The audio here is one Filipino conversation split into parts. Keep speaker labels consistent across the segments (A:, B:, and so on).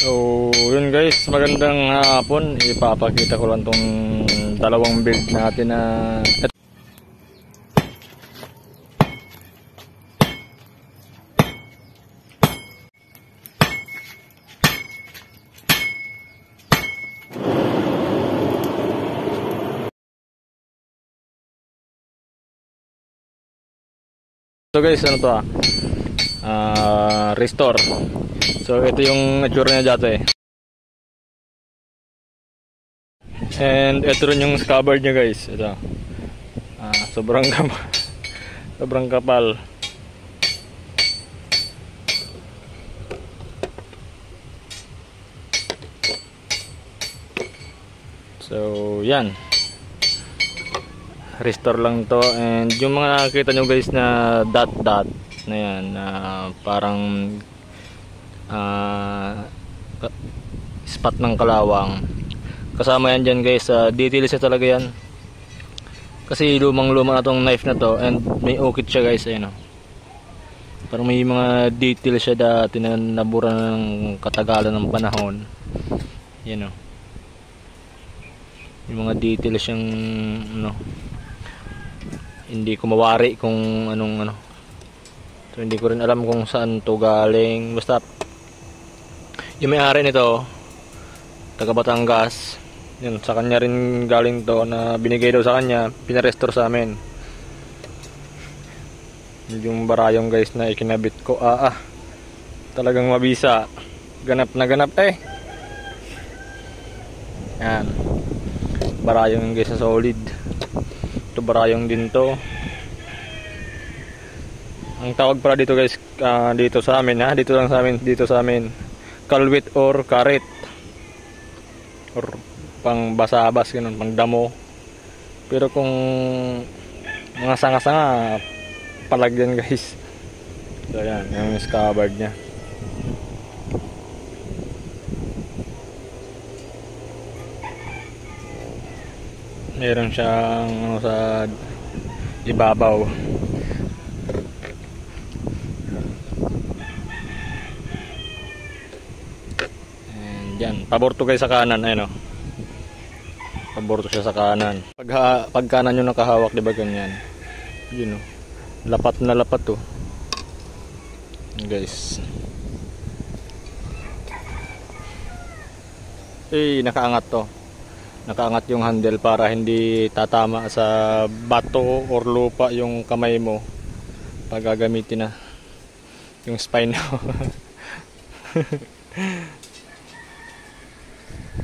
A: So yun guys, magandang hapon. Ipapakita ko lang tong dalawang build natin na so guys, ano to restore. So ito yung itsura niya dati. And ito rin yung scabbard niya guys. Ito. Sobrang kapal. So yan. Restore lang to, and yung mga nakikita nyo guys na dot na yan, parang spot ng kalawang, kasama yan dyan guys. Details siya talaga yan kasi lumang na tong knife na to, and may ukit siya guys. Ayun, parang may mga details siya dati na nabura ng katagalan ng panahon. Yan yung mga details siyang hindi ko mawari kung anong so hindi ko rin alam kung saan to galing. Basta yung may-ari nito, taga Batangas, yun, sa kanya rin galing to, na binigay daw sa kanya, pinarestore sa amin. Yung barayong guys na ikinabit ko, talagang mabisa, ganap na ganap yan, barayong guys na solid. Ito barayong din to. Ang tawag pala dito guys, dito sa amin dito sa amin, kalwit or karet, or pang basabas, ganun, pang damo. Pero kung mga sanga-sanga, palagyan guys. So yan, yung scabbard nya. Meron siyang sa ibabaw. And yan, pabor to guys sa kanan. Ayun pabor to siya sa kanan. Pag kanan yung nakahawak, diba ganyan, yun lapat na lapat to guys. Nakaangat yung handle para hindi tatama sa bato or lupa yung kamay mo pag gagamitin na yung spine mo.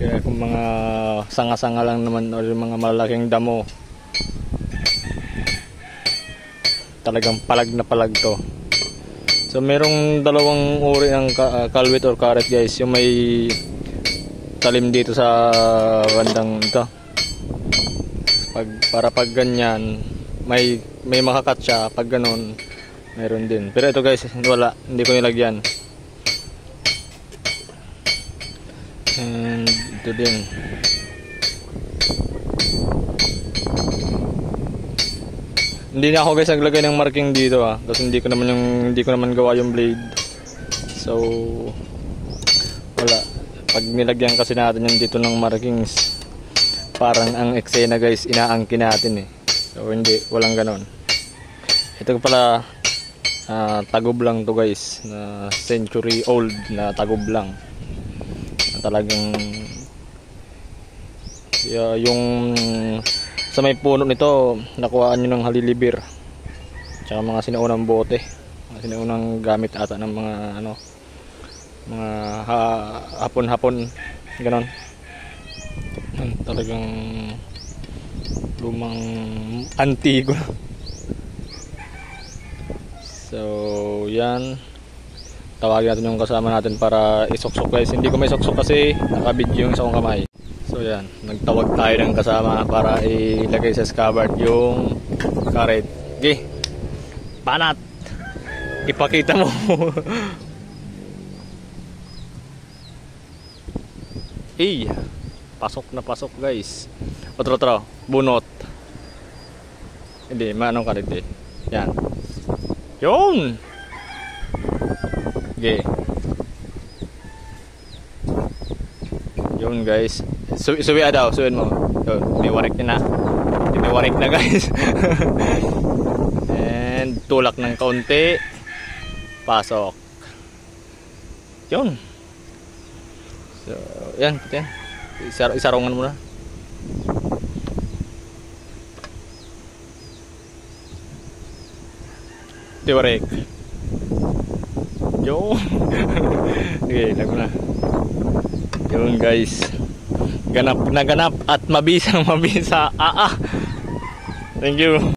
A: Kaya kung mga sanga-sanga lang naman o yung mga malaking damo, talagang palag na palag to. So merong dalawang uri ng kalwit or karet guys. Yung may talim dito sa bandang ito, para pag ganyan may makakat siya, pag ganun mayroon din. Pero ito guys, wala, hindi ko nilagyan. And ito din, hindi na ako guys naglagay ng marking dito kasi hindi ko naman gawa yung blade. So wala. Pag nilagyan kasi natin yung dito ng markings, parang ang eksena guys, inaangkin natin So hindi, walang ganon. Ito pala tagob lang to guys, na century old na tagob lang, na talagang yung sa may puno nito nakuhaan nyo ng halilibir, tsaka mga sinaunang bote, mga sinaunang gamit ata ng mga mga hapon ganon. Talagang lumang antigo. So yan, tawagin natin yung kasama natin para isuksok guys. Hindi ko may suksok kasi nakabidyo yung sa kong kamay. So yan, nagtawag tayo ng kasama para ilagay sa scabbard yung karet. Okay, panat, ipakita mo. Pasok na pasok guys. Otro, bunot. Hindi, manong ka rin. Yan. Yun! Okay. Yun guys. Suwi daw, suwin mo. Yun, may warik na. May warik na guys. And tulak ng kaunti. Pasok. Yun. So, yan. Isarungan mo na. Tiwarik. Yun. Okay, lago na. Yun guys. Ganap na ganap at mabisang mabisa. Thank you.